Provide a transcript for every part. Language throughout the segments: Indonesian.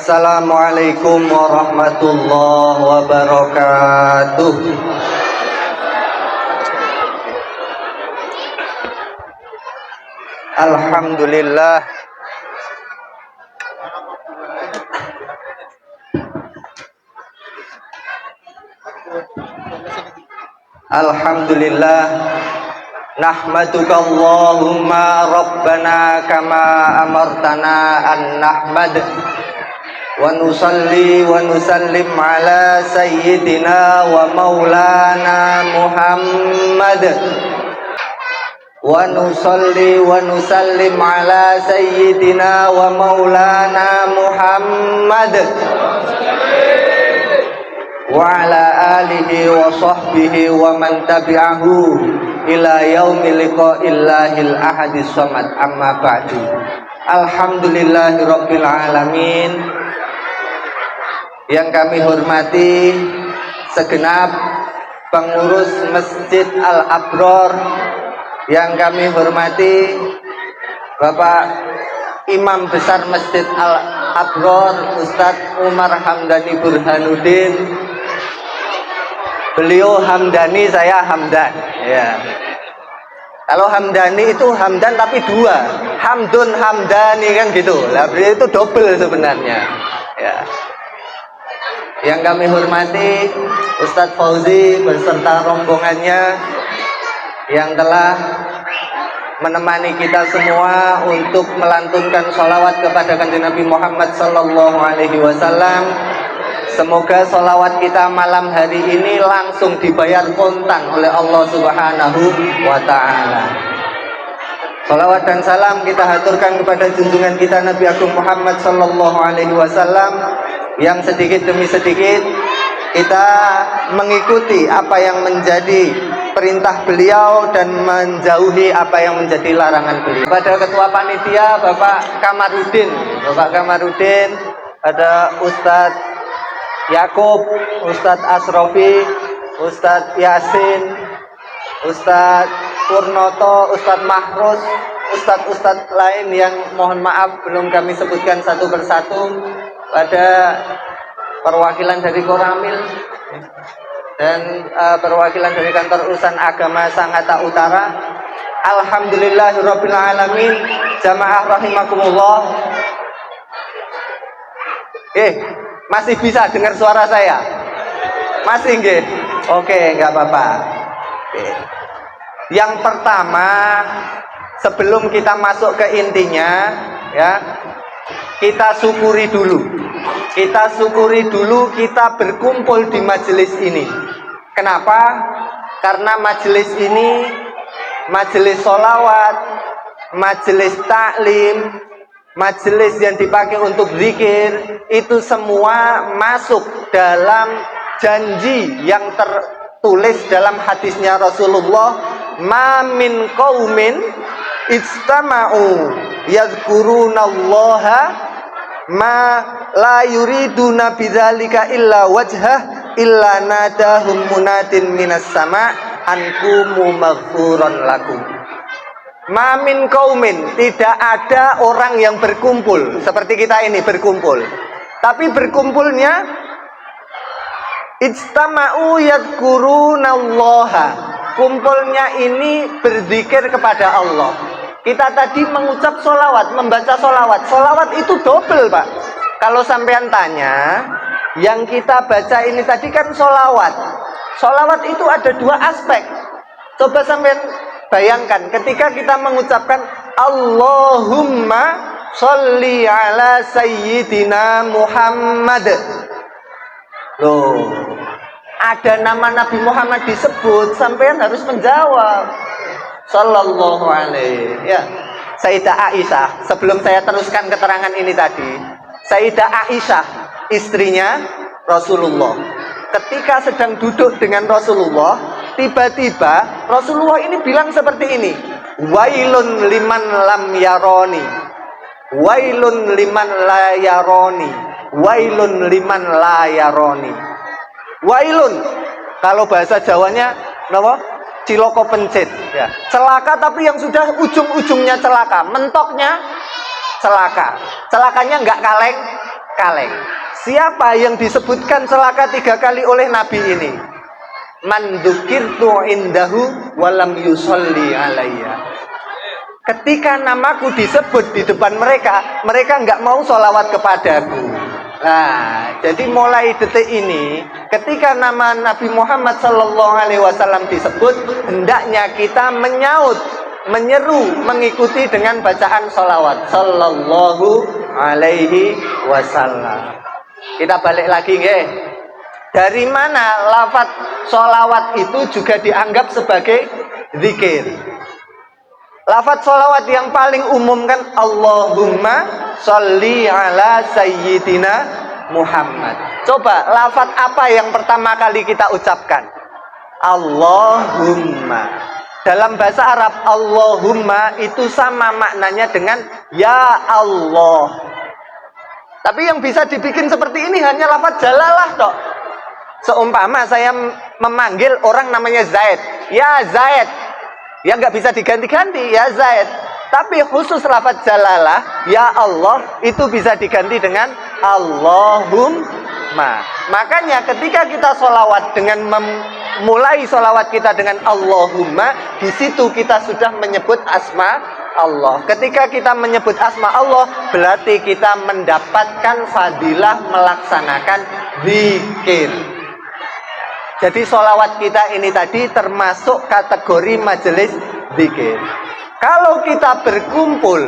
Assalamualaikum warahmatullahi wabarakatuh. Alhamdulillah. Alhamdulillah. Nahmaduka Allahumma Rabbana kama amartana an nahmad wa nusalli wa nusallim ala sayyidina wa maulana Muhammad wa nusalli wa nusallim ala sayyidina wa maulana Muhammad wa ala alihi wa sahbihi wa man tabi'ahu ila yaumil liqa'illahil ahadis samad, amma ba'du. Alhamdulillahirabbil alamin. Yang kami hormati segenap pengurus Masjid Al-Abror, yang kami hormati Bapak Imam Besar Masjid Al-Abror Ustadz Umar Hamdani Burhanuddin. Beliau Hamdani, saya Hamdan, ya. Kalau Hamdani itu Hamdan tapi dua, Hamdun Hamdani kan gitu. Lah beliau itu double sebenarnya, ya. Yang kami hormati Ustadz Fauzi beserta rombongannya yang telah menemani kita semua untuk melantunkan sholawat kepada kanjeng Nabi Muhammad Sallallahu Alaihi Wasallam. Semoga sholawat kita malam hari ini langsung dibayar kontan oleh Allah Subhanahu wa Ta'ala. Sholawat dan salam kita haturkan kepada junjungan kita Nabi Agung Muhammad Sallallahu Alaihi Wasallam, yang sedikit demi sedikit kita mengikuti apa yang menjadi perintah beliau dan menjauhi apa yang menjadi larangan beliau. Pada Ketua Panitia Bapak Kamarudin, ada Ustadz Yakub, Ustadz Asrofi, Ustadz Yasin, Ustadz Purnoto, Ustadz Mahrus, Ustadz lain yang mohon maaf belum kami sebutkan satu persatu. Ada perwakilan dari Koramil dan perwakilan dari Kantor Urusan Agama Sangatta Utara. Alhamdulillahirabbil alamin. Jamaah rahimakumullah. Masih bisa dengar suara saya? Masih nggih? Oke, enggak apa-apa. Yang pertama, sebelum kita masuk ke intinya, ya, kita syukuri dulu. Kita berkumpul di majelis ini. Kenapa? Karena majelis ini majelis sholawat, majelis taklim, majelis yang dipakai untuk zikir, itu semua masuk dalam janji yang tertulis dalam hadisnya Rasulullah, ma min qaumin ijtama'u yadhkurunallaha ma la yuriduna bidzalika illa wajhah illa nadahum munadin minas sama' ankumu maghfuran lakum. Mamin kaumin, tidak ada orang yang berkumpul seperti kita ini berkumpul, tapi berkumpulnya ijtama'u yadhkurunallaha, kumpulnya ini berzikir kepada Allah. Kita tadi mengucap sholawat, membaca sholawat. Sholawat itu double, Pak. Kalau sampean tanya, yang kita baca ini tadi kan sholawat. Sholawat itu ada dua aspek. Coba sampean bayangkan ketika kita mengucapkan Allahumma sholli ala sayyidina Muhammad. Loh, ada nama Nabi Muhammad disebut, sampean harus menjawab Sallallahu alaihi. Ya, Sayyidah Aisyah, sebelum saya teruskan keterangan ini tadi, Sayyidah Aisyah, istrinya Rasulullah, ketika sedang duduk dengan Rasulullah, tiba-tiba Rasulullah ini bilang seperti ini, wailun liman lam yaroni, wailun liman la yaroni, wailun liman la yaroni. Wailun, kalau bahasa Jawanya apa? Ciloko pencit, ya. Celaka tapi yang sudah ujung-ujungnya celaka, mentoknya celaka. Celakanya nggak kaleng, kaleng. Siapa yang disebutkan celaka 3 kali oleh Nabi ini? Man dzukirtu indahu walam yusolli alayya. Ketika namaku disebut di depan mereka, mereka nggak mau sholawat kepadaku. Nah, jadi mulai detik ini, ketika nama Nabi Muhammad SAW disebut, hendaknya kita menyaut, menyeru, mengikuti dengan bacaan sholawat Sallallahu Alaihi Wasallam. Kita balik lagi, nggih. Dari mana lafaz sholawat itu juga dianggap sebagai zikir? Lafaz sholawat yang paling umum kan Allahumma sholli ala sayyidina Muhammad. Coba lafaz apa yang pertama kali kita ucapkan? Allahumma. Dalam bahasa Arab Allahumma itu sama maknanya dengan ya Allah. Tapi yang bisa dibikin seperti ini hanya lafaz jalalah toh. Seumpama saya memanggil orang namanya Zaid, ya Zaid. Ya nggak bisa diganti-ganti, ya Zaid. Tapi khusus lafaz jalalah, ya Allah, itu bisa diganti dengan Allahumma. Makanya ketika kita sholawat dengan memulai sholawat kita dengan Allahumma, di situ kita sudah menyebut asma Allah. Ketika kita menyebut asma Allah, berarti kita mendapatkan fadilah melaksanakan zikir. Jadi sholawat kita ini tadi termasuk kategori majelis zikir. Kalau kita berkumpul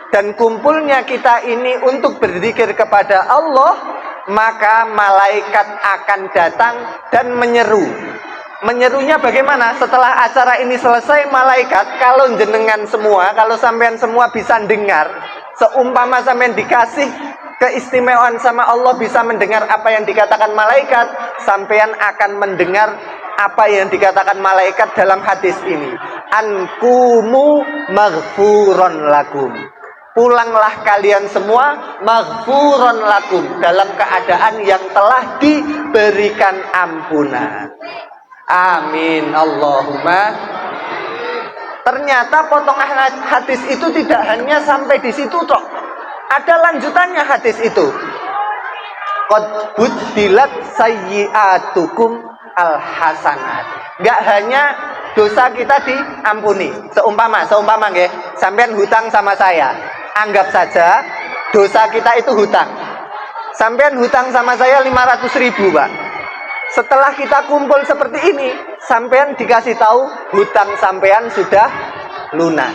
dan kumpulnya kita ini untuk berzikir kepada Allah, maka malaikat akan datang dan menyeru. Menyerunya bagaimana? Setelah acara ini selesai, malaikat, kalau jenengan semua, kalau sampean semua bisa dengar, seumpama sampean dikasih keistimewaan sama Allah bisa mendengar apa yang dikatakan malaikat, sampean akan mendengar apa yang dikatakan malaikat dalam hadis ini. Ankumu maghfuron lakum. Pulanglah kalian semua maghfuron lakum, dalam keadaan yang telah diberikan ampunan. Amin Allahumma. Ternyata potongan hadis itu tidak hanya sampai di situ toh. Ada lanjutannya hadis itu. Qad buddilat sayyi'atukum al-hasanat. Enggak hanya dosa kita diampuni. Seumpama nggih, sampean hutang sama saya. Anggap saja dosa kita itu hutang. Sampean hutang sama saya 500.000, Pak. Setelah kita kumpul seperti ini, sampean dikasih tahu hutang sampean sudah lunas.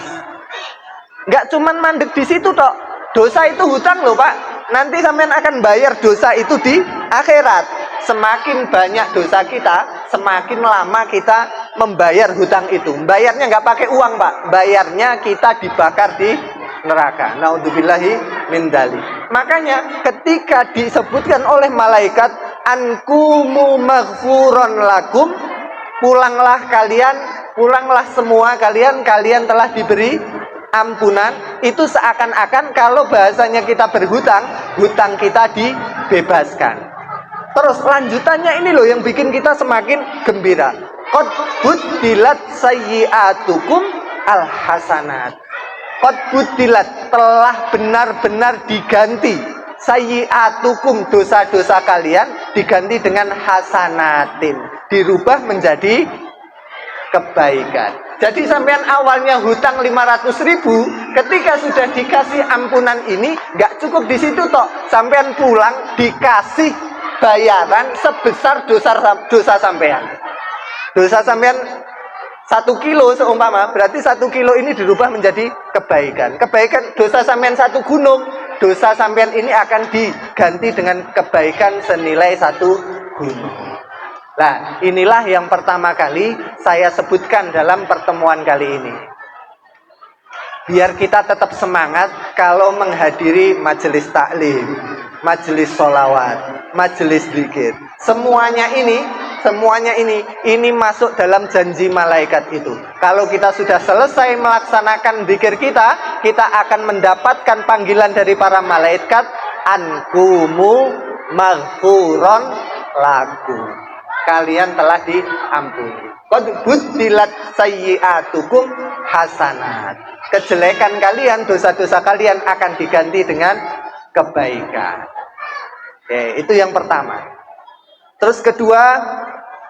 Enggak cuman mandek di situ toh. Dosa itu hutang loh Pak. Nanti sampean akan bayar dosa itu di akhirat. Semakin banyak dosa kita, semakin lama kita membayar hutang itu. Bayarnya nggak pakai uang Pak. Bayarnya kita dibakar di neraka. Naudzubillahi min dzalik. Makanya ketika disebutkan oleh malaikat ankumu maghfuron lakum, pulanglah semua kalian telah diberi ampunan. Itu seakan-akan kalau bahasanya kita berhutang, hutang kita dibebaskan. Terus lanjutannya ini loh yang bikin kita semakin gembira. Qad buddilat sayyi'atukum al-hasanat. Qad buddilat, telah benar-benar diganti. Sayyi'atukum, dosa-dosa kalian diganti dengan hasanatin, dirubah menjadi kebaikan. Jadi sampean awalnya hutang 500.000, ketika sudah dikasih ampunan ini, nggak cukup di situ toh. Sampean pulang dikasih bayaran sebesar dosa sampean. Dosa sampean 1 kilo seumpama, berarti 1 kilo ini dirubah menjadi kebaikan. Kebaikan dosa sampean 1 gunung, dosa sampean ini akan diganti dengan kebaikan senilai 1 gunung. Nah, inilah yang pertama kali saya sebutkan dalam pertemuan kali ini. Biar kita tetap semangat kalau menghadiri majelis taklim, majelis sholawat, majelis zikir. Semuanya ini masuk dalam janji malaikat itu. Kalau kita sudah selesai melaksanakan zikir kita, kita akan mendapatkan panggilan dari para malaikat, ankumu maghfuron lakum. Kalian telah diampuni. Qad buddilat sayyi'atukum hasanat. Kejelekan kalian, dosa-dosa kalian akan diganti dengan kebaikan. Oke, itu yang pertama. Terus kedua,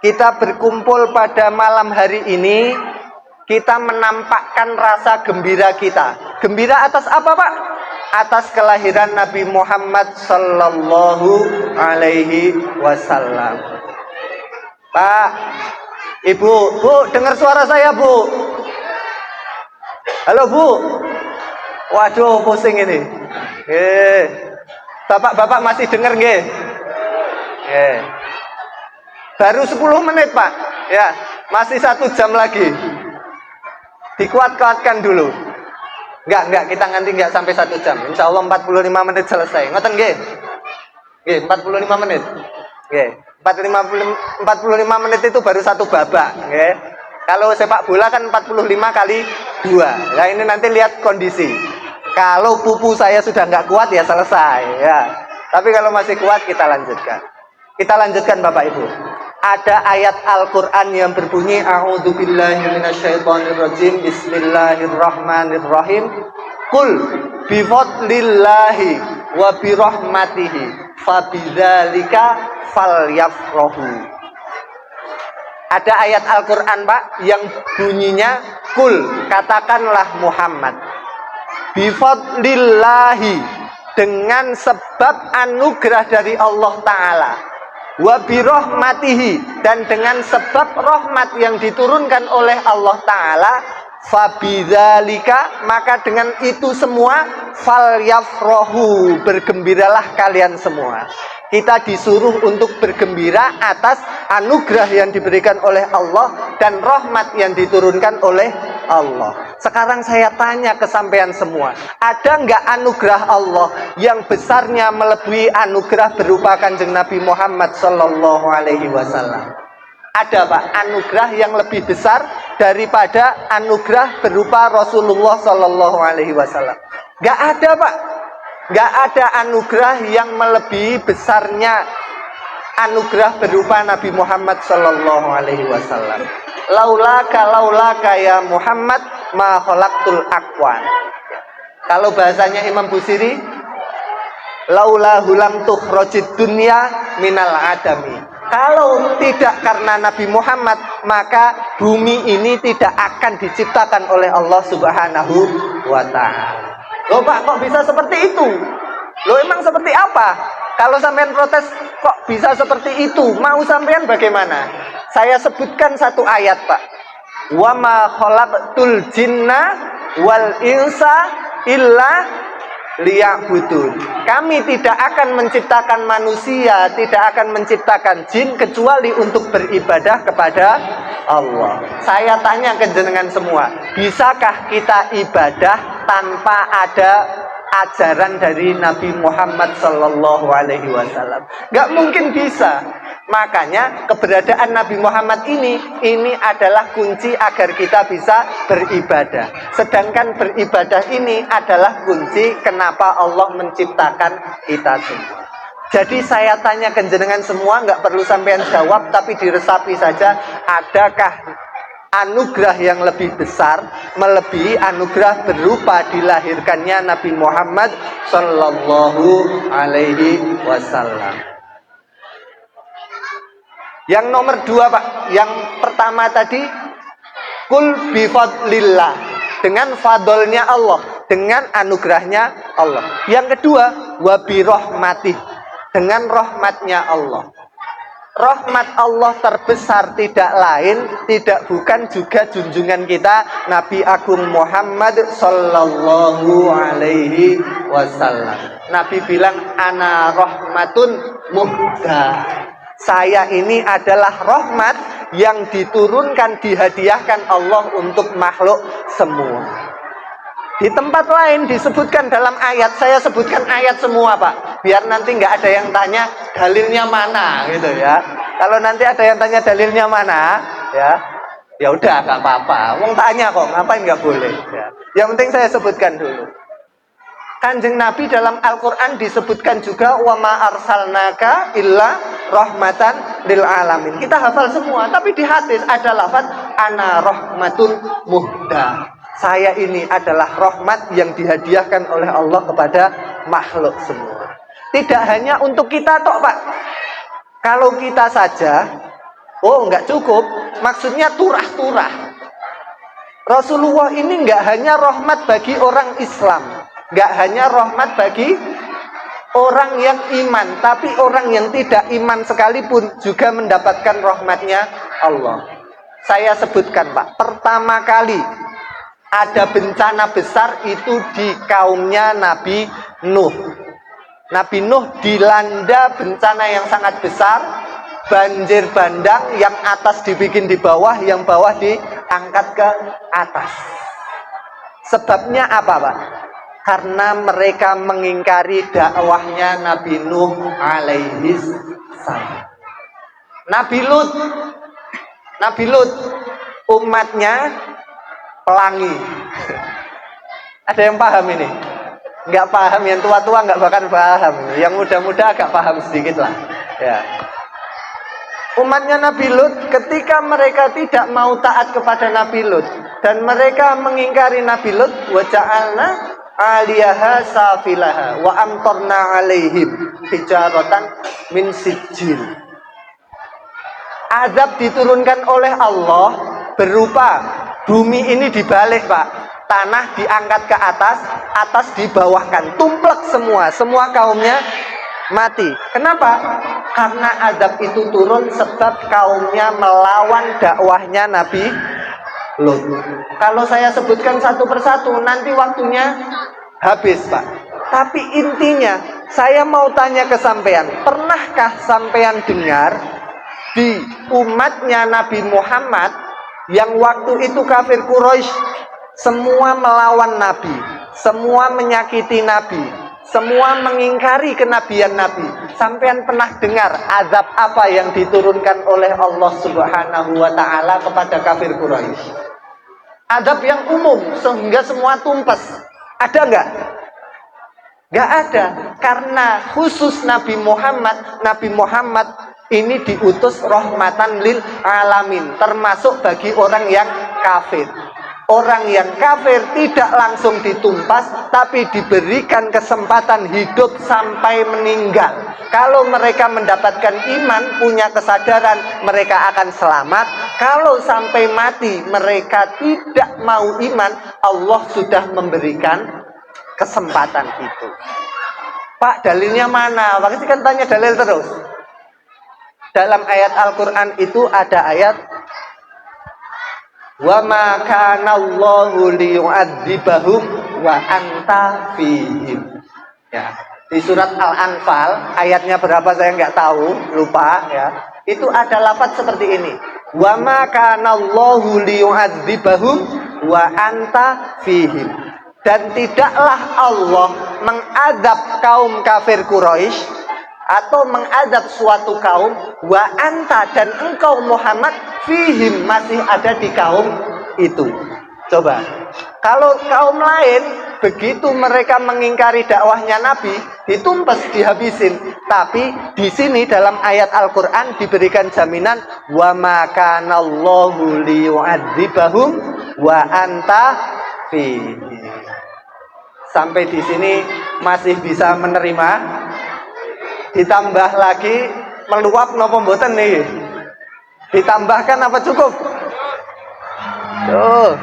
kita berkumpul pada malam hari ini, kita menampakkan rasa gembira kita. Gembira atas apa, Pak? Atas kelahiran Nabi Muhammad sallallahu alaihi wasallam. Pak, Ibu, Bu, dengar suara saya, Bu? Halo, Bu. Waduh, pusing ini. Bapak-bapak masih dengar nggih? Baru 10 menit, Pak. Ya, masih 1 jam lagi. Dikuat-kuatkan dulu. Enggak, kita nanti enggak sampai 1 jam. Insya Allah 45 menit selesai. Ngoten nggih? Nggih, 45 menit. Nggih. 45 menit itu baru 1 babak, nggih. Kalau sepak bola kan 45 kali 2. Nah, ini nanti lihat kondisi. Kalau pupu saya sudah enggak kuat ya selesai, ya. Tapi kalau masih kuat kita lanjutkan. Kita lanjutkan Bapak Ibu. Ada ayat Al-Quran yang berbunyi A'udzubillahi minasyaitonirrajim Bismillahirrahmanirrahim Qul bifadlillahi wa birahmatihi fabidzalika falyafrahu. Ada ayat Al-Quran, Pak, yang bunyinya Qul, katakanlah Muhammad, bifadlillahi, dengan sebab anugerah dari Allah Ta'ala, wa birahmatihi, dan dengan sebab rahmat yang diturunkan oleh Allah Ta'ala, fabidzalika, maka dengan itu semua, falyafrahu, bergembiralah kalian semua. Kita disuruh untuk bergembira atas anugerah yang diberikan oleh Allah dan rahmat yang diturunkan oleh Allah. Sekarang saya tanya ke sampean semua, ada nggak anugerah Allah yang besarnya melebihi anugerah berupa Kanjeng Nabi Muhammad Sallallahu Alaihi Wasallam? Ada, Pak, anugerah yang lebih besar daripada anugerah berupa Rasulullah Sallallahu Alaihi Wasallam? Nggak ada, Pak. Nggak ada anugerah yang melebihi besarnya anugerah berupa Nabi Muhammad Sallallahu Alaihi Wasallam. Laulaka ya Muhammad ma khalaqtul aqwan. Kalau bahasanya Imam Busiri, laula hulam tukhrajid dunya minal adami. Kalau tidak karena Nabi Muhammad, maka bumi ini tidak akan diciptakan oleh Allah Subhanahu wa Ta'ala. Loh, Pak, kok bisa seperti itu? Loh, emang seperti apa? Kalau sampean protes, kok bisa seperti itu? Mau sampean bagaimana? Saya sebutkan satu ayat, Pak. Wa ma khalaqtul jinna wal insa illa liya'budun. Kami tidak akan menciptakan manusia, tidak akan menciptakan jin kecuali untuk beribadah kepada Allah. Saya tanya ke jenengan semua, bisakah kita ibadah tanpa ada ajaran dari Nabi Muhammad Sallallahu Alaihi Wasallam? Gak mungkin bisa. Makanya keberadaan Nabi Muhammad ini adalah kunci agar kita bisa beribadah. Sedangkan beribadah ini adalah kunci kenapa Allah menciptakan kita semua. Jadi saya tanya ke jenengan semua, nggak perlu sampean jawab, tapi diresapi saja. Adakah anugerah yang lebih besar melebihi anugerah berupa dilahirkannya Nabi Muhammad Sallallahu Alaihi Wasallam? Yang nomor 2, Pak. Yang pertama tadi, kul bifadlillah, dengan fadlnya Allah, dengan anugerahnya Allah. Yang kedua, wabirahmatih, dengan rahmatnya Allah. Rahmat Allah terbesar tidak lain, tidak bukan juga junjungan kita Nabi Agung Muhammad Sallallahu Alaihi Wasallam. Nabi bilang, ana rahmatun muhdah. Saya ini adalah rahmat yang diturunkan, dihadiahkan Allah untuk makhluk semua. Di tempat lain disebutkan dalam ayat, saya sebutkan ayat semua, Pak, biar nanti nggak ada yang tanya dalilnya mana, gitu ya. Kalau nanti ada yang tanya dalilnya mana, ya udah nggak apa-apa. Wong tanya kok, ngapain nggak boleh? Ya. Yang penting saya sebutkan dulu. Kanjeng Nabi dalam Al-Quran disebutkan juga wa ma arsalnaka illa rahmatan lil alamin. Kita hafal semua, tapi di hadis ada lafaz ana rahmatun muhda. Saya ini adalah rahmat yang dihadiahkan oleh Allah kepada makhluk semua. Tidak hanya untuk kita tok, Pak. Kalau kita saja, nggak cukup. Maksudnya turah-turah. Rasulullah ini nggak hanya rahmat bagi orang Islam, nggak hanya rahmat bagi orang yang iman, tapi orang yang tidak iman sekalipun juga mendapatkan rahmatnya Allah. Saya sebutkan, Pak, pertama kali ada bencana besar itu di kaumnya Nabi Nuh. Nabi Nuh dilanda bencana yang sangat besar, banjir bandang, yang atas dibikin di bawah, yang bawah diangkat ke atas. Sebabnya apa, Pak? Karena mereka mengingkari dakwahnya Nabi Nuh alaihi salam. Nabi Lut umatnya pelangi. Ada yang paham ini? Nggak paham, yang tua-tua nggak bahkan paham. Yang muda-muda agak paham sedikit lah. Ya. Umatnya Nabi Lut, ketika mereka tidak mau taat kepada Nabi Lut dan mereka mengingkari Nabi Lut, wa ja'alna 'aliyaha safilaha wa amtarna 'alaihim hijaratan min sijil. Azab diturunkan oleh Allah berupa bumi ini dibalik, Pak. Tanah diangkat ke atas, atas dibawahkan, tumplek semua kaumnya mati. Kenapa? Karena azab itu turun sebab kaumnya melawan dakwahnya Nabi Lut. Kalau saya sebutkan satu persatu nanti waktunya habis, Pak. Tapi intinya saya mau tanya ke sampean, pernahkah sampean dengar di umatnya Nabi Muhammad yang waktu itu kafir Quraisy semua melawan Nabi, semua menyakiti Nabi, semua mengingkari kenabian Nabi. Sampean pernah dengar azab apa yang diturunkan oleh Allah Subhanahu wa taala kepada kafir Quraisy? Azab yang umum sehingga semua tumpes. Ada enggak? Enggak ada. Karena khusus Nabi Muhammad ini diutus rahmatan lil alamin, termasuk bagi orang yang kafir. Orang yang kafir tidak langsung ditumpas, tapi diberikan kesempatan hidup sampai meninggal. Kalau mereka mendapatkan iman, punya kesadaran, mereka akan selamat. Kalau sampai mati mereka tidak mau iman, Allah sudah memberikan kesempatan itu. Pak, dalilnya mana? Pasti kan tanya dalil terus. Dalam ayat Al-Quran itu ada ayat wa ma kana Allahu liyu'adzibahum wa anta fihim. Ya, di surat Al-Anfal ayatnya berapa saya nggak tahu, lupa ya. Itu ada lafaz seperti ini. Wa ma kana Allahu liyu'adzibahum wa anta fihim. Dan tidaklah Allah mengadab kaum kafir Quraisy atau mengadab suatu kaum wa anta dan engkau Muhammad fihim masih ada di kaum itu. Coba kalau kaum lain begitu mereka mengingkari dakwahnya Nabi ditumpes dihabisin, tapi di sini dalam ayat Al-Qur'an diberikan jaminan wa ma kana Allahu liyu'adzibahum wa anta fihim. Sampai di sini masih bisa menerima. Ditambah lagi meluap nopo mboten nih? Ditambahkan apa cukup? Tuh.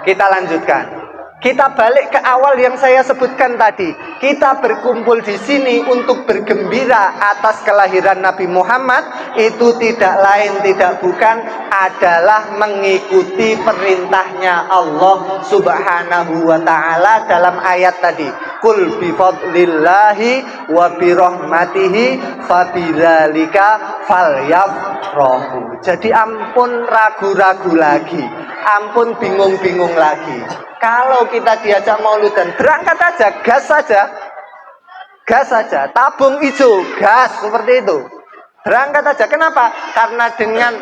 Kita lanjutkan. Kita balik ke awal yang saya sebutkan tadi. Kita berkumpul di sini untuk bergembira atas kelahiran Nabi Muhammad. Itu tidak lain tidak bukan adalah mengikuti perintahnya Allah Subhanahu wa ta'ala dalam ayat tadi. Qul bifadlillahi wa birahmatihi fabidzalika falyafrahu. Jadi ampun ragu-ragu lagi, ampun bingung-bingung lagi. Kalau kita diajak mauludan, berangkat aja, gas saja, tabung hijau, gas seperti itu. Berangkat aja. Kenapa? Karena dengan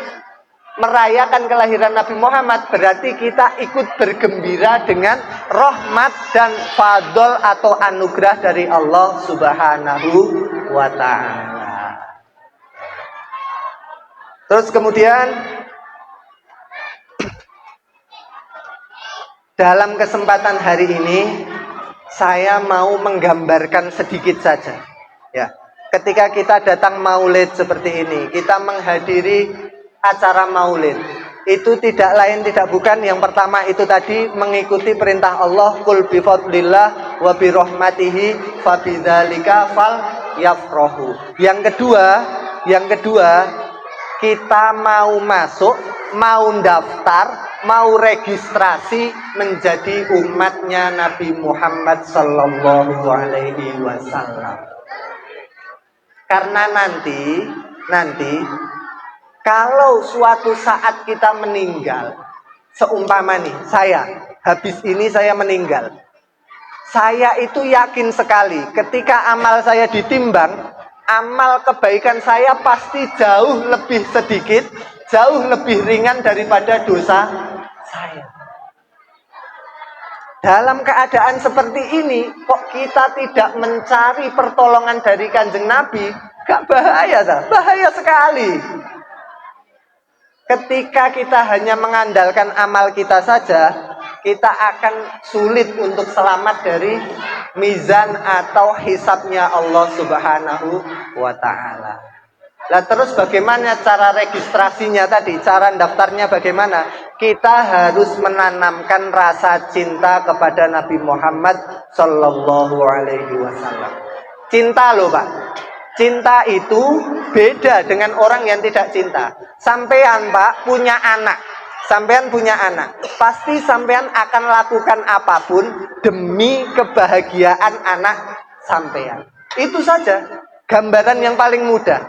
merayakan kelahiran Nabi Muhammad berarti kita ikut bergembira dengan rahmat dan fadl atau anugerah dari Allah Subhanahu wa ta'ala. Terus kemudian dalam kesempatan hari ini Saya mau menggambarkan sedikit saja. Ya, ketika kita datang maulid seperti ini, kita menghadiri acara maulid. Itu tidak lain tidak bukan yang pertama itu tadi mengikuti perintah Allah, qul bi fadlillah wa bi rahmatihi fa bidzalika fal yafrahu. Yang kedua, kita mau masuk, mau daftar, mau registrasi menjadi umatnya Nabi Muhammad Sallallahu Alaihi Wasallam. Karena nanti kalau suatu saat kita meninggal, seumpama nih habis ini saya meninggal, saya itu yakin sekali ketika amal saya ditimbang, amal kebaikan saya pasti jauh lebih sedikit, jauh lebih ringan daripada dosa saya. Dalam keadaan seperti ini, kok kita tidak mencari pertolongan dari Kanjeng Nabi? Gak bahaya tak? Bahaya sekali. Ketika kita hanya mengandalkan amal kita saja, kita akan sulit untuk selamat dari mizan atau hisabnya Allah Subhanahu wa ta'ala. Nah, terus bagaimana cara registrasinya tadi? Cara daftarnya bagaimana? Kita harus menanamkan rasa cinta kepada Nabi Muhammad Sallallahu Alaihi Wasallam. Cinta loh Pak. Cinta itu beda dengan orang yang tidak cinta. Sampean Pak punya anak. Sampean punya anak. Pasti sampean akan lakukan apapun demi kebahagiaan anak sampean. Itu saja gambaran yang paling mudah.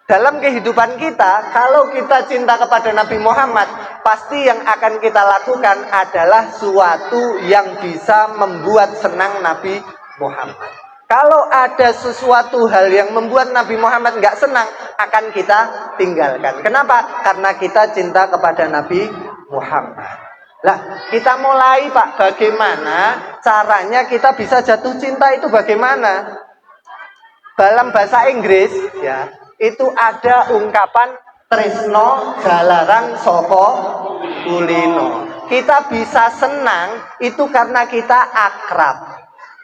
Dalam kehidupan kita, kalau kita cinta kepada Nabi Muhammad, pasti yang akan kita lakukan adalah suatu yang bisa membuat senang Nabi Muhammad. Kalau ada sesuatu hal yang membuat Nabi Muhammad nggak senang, akan kita tinggalkan. Kenapa? Karena kita cinta kepada Nabi Muhammad. Lah, kita mulai Pak, bagaimana caranya kita bisa jatuh cinta itu bagaimana? Dalam bahasa Inggris, ya, itu ada ungkapan tresno jalaran soko kulino. Kita bisa senang itu karena kita akrab.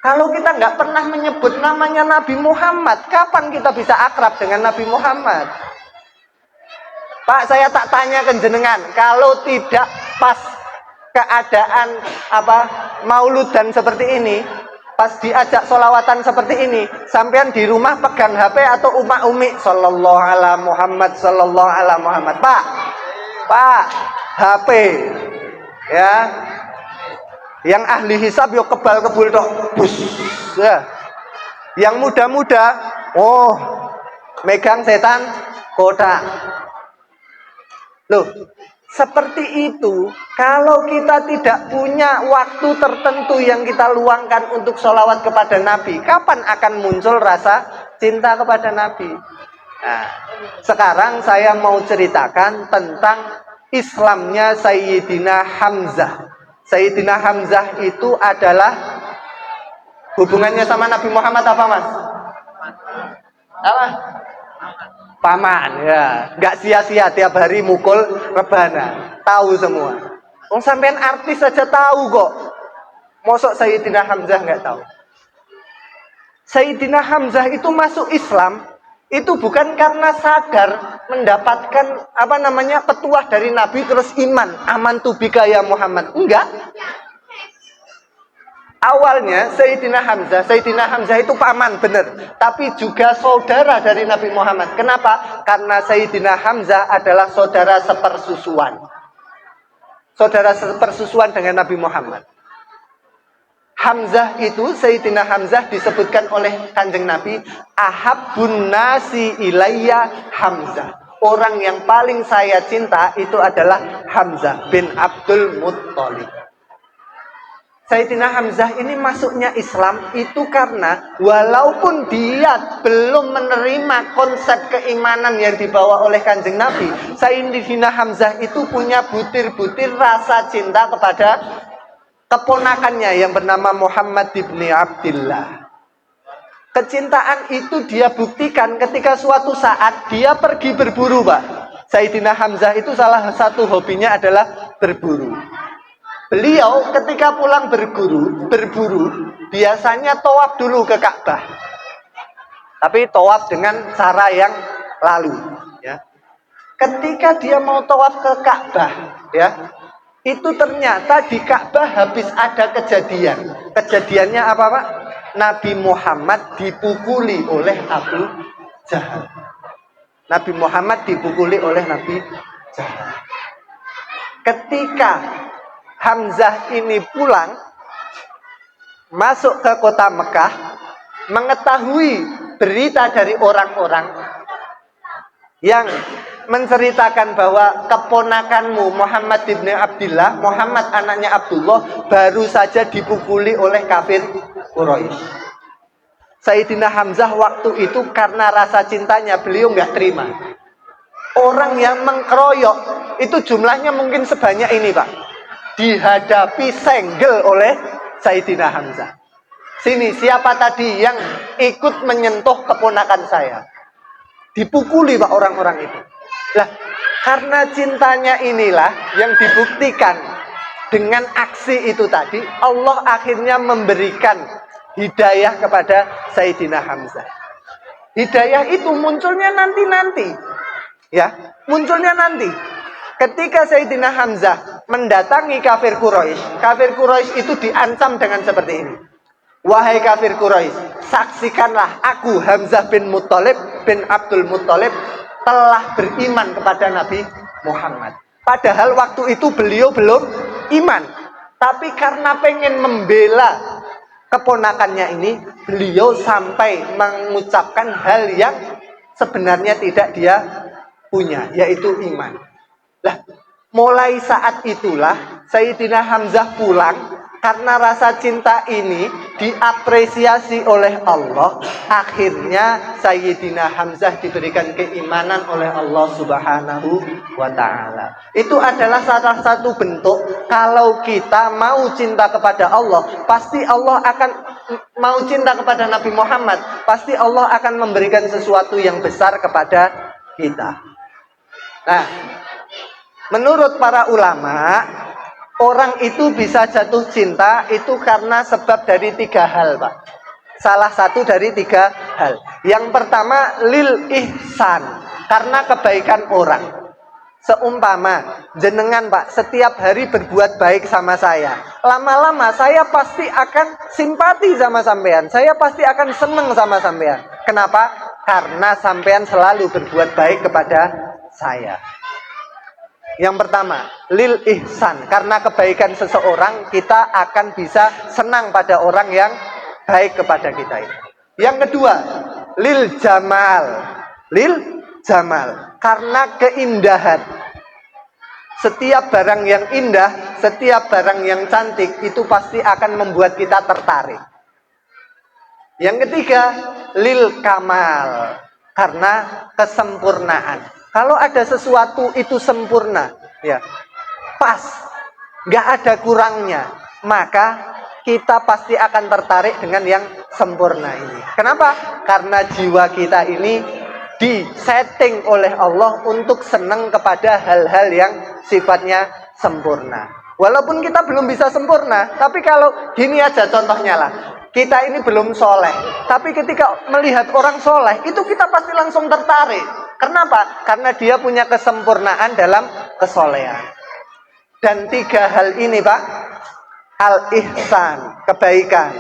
Kalau kita nggak pernah menyebut namanya Nabi Muhammad, kapan kita bisa akrab dengan Nabi Muhammad? Pak, saya tak tanya ke jenengan, kalau tidak pas keadaan mauludan seperti ini, pas diajak solawatan seperti ini, sampean di rumah pegang HP atau umak-umi sallallahu ala Muhammad sallallahu ala Muhammad. Pak, HP ya. Yang ahli hisab yo kebal-kebul tok. Bus. Ya. Yang muda-muda, megang setan kotak. Loh, seperti itu, kalau kita tidak punya waktu tertentu yang kita luangkan untuk sholawat kepada Nabi, kapan akan muncul rasa cinta kepada Nabi? Nah, sekarang saya mau ceritakan tentang Islamnya Sayyidina Hamzah. Sayyidina Hamzah itu adalah hubungannya sama Nabi Muhammad apa Mas? Apa? Paman, ya. Nggak sia-sia tiap hari mukul rebana. Tahu semua. Sampean artis saja tahu kok. Mosok Sayyidina Hamzah nggak tahu? Sayyidina Hamzah itu masuk Islam itu bukan karena sadar mendapatkan petuah dari Nabi terus iman, amantu bika ya Muhammad. Enggak. Awalnya Sayyidina Hamzah itu paman benar, tapi juga saudara dari Nabi Muhammad. Kenapa? Karena Sayyidina Hamzah adalah saudara sepersusuan. Saudara sepersusuan dengan Nabi Muhammad. Hamzah itu, Sayyidina Hamzah disebutkan oleh Kanjeng Nabi, ahabbun nasi ilayya Hamzah. Orang yang paling saya cinta itu adalah Hamzah bin Abdul Muttalib. Sayyidina Hamzah ini masuknya Islam itu karena walaupun dia belum menerima konsep keimanan yang dibawa oleh Kanjeng Nabi, Sayyidina Hamzah itu punya butir-butir rasa cinta kepada keponakannya yang bernama Muhammad ibni Abdillah. Kecintaan itu dia buktikan ketika suatu saat dia pergi berburu, Pak. Sayyidina Hamzah itu salah satu hobinya adalah berburu. Beliau ketika pulang berburu, biasanya tawaf dulu ke Ka'bah. Tapi tawaf dengan cara yang lalu, ya. Ketika dia mau tawaf ke Ka'bah, ya, itu ternyata di Ka'bah habis ada kejadian. Kejadiannya apa, Pak? Nabi Muhammad dipukuli oleh Abu Jahal. Nabi Muhammad dipukuli oleh Nabi Jahal. Ketika Hamzah ini pulang, masuk ke kota Mekah, mengetahui berita dari orang-orang yang menceritakan bahwa keponakanmu Muhammad ibn Abdullah, Muhammad anaknya Abdullah, baru saja dipukuli oleh kafir Quraisy. Sayyidina Hamzah waktu itu karena rasa cintanya beliau nggak terima. Orang yang mengkeroyok itu jumlahnya mungkin sebanyak ini, Pak. Dihadapi senggel oleh Sayyidina Hamzah. Sini, siapa tadi yang ikut menyentuh keponakan saya? Dipukuli, Pak, orang-orang itu. Lah, karena cintanya inilah yang dibuktikan dengan aksi itu tadi, Allah akhirnya memberikan hidayah kepada Sayyidina Hamzah. Hidayah itu munculnya nanti-nanti. Ya, munculnya nanti. Ketika Sayyidina Hamzah mendatangi kafir Quraisy itu diancam dengan seperti ini. Wahai kafir Quraisy, saksikanlah aku Hamzah bin Muttalib bin Abdul Muttalib telah beriman kepada Nabi Muhammad. Padahal waktu itu beliau belum iman. Tapi karena pengen membela keponakannya ini, beliau sampai mengucapkan hal yang sebenarnya tidak dia punya, yaitu iman. Lah, mulai saat itulah Sayyidina Hamzah pulang. Karena rasa cinta ini diapresiasi oleh Allah, akhirnya Sayyidina Hamzah diberikan keimanan oleh Allah Subhanahu wa Ta'ala. Itu adalah salah satu bentuk kalau kita mau cinta kepada Allah, pasti Allah akan mau cinta kepada Nabi Muhammad, pasti Allah akan memberikan sesuatu yang besar kepada kita. Nah, menurut para ulama, orang itu bisa jatuh cinta itu karena sebab dari 3 hal, Pak. Salah satu dari 3 hal. Yang pertama, lil ihsan, karena kebaikan orang. Seumpama jenengan, Pak, setiap hari berbuat baik sama saya, lama-lama saya pasti akan simpati sama sampean. Saya pasti akan seneng sama sampean. Kenapa? Karena sampean selalu berbuat baik kepada saya. Yang pertama, lil ihsan, karena kebaikan seseorang kita akan bisa senang pada orang yang baik kepada kita ini. Yang kedua, lil jamal, karena keindahan. Setiap barang yang indah, setiap barang yang cantik itu pasti akan membuat kita tertarik. Yang ketiga, lil kamal, karena kesempurnaan. Kalau ada sesuatu itu sempurna, ya, pas, nggak ada kurangnya, maka kita pasti akan tertarik dengan yang sempurna ini. Kenapa? Karena jiwa kita ini disetting oleh Allah untuk senang kepada hal-hal yang sifatnya sempurna. Walaupun kita belum bisa sempurna, tapi kalau gini aja contohnya lah. Kita ini belum soleh, tapi ketika melihat orang soleh, itu kita pasti langsung tertarik. Kenapa? Karena dia punya kesempurnaan dalam kesolehan. Dan 3 hal ini, Pak, al-ihsan, kebaikan,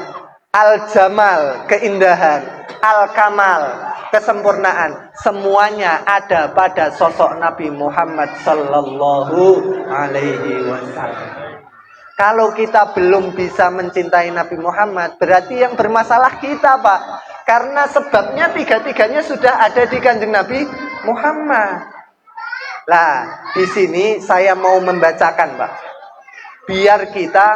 al-jamal, keindahan, al-kamal, kesempurnaan, semuanya ada pada sosok Nabi Muhammad sallallahu alaihi wasallam. Kalau kita belum bisa mencintai Nabi Muhammad, berarti yang bermasalah kita, Pak. Karena sebabnya 3-tiganya sudah ada di Kanjeng Nabi Muhammad. Nah, di sini saya mau membacakan, Pak. Biar kita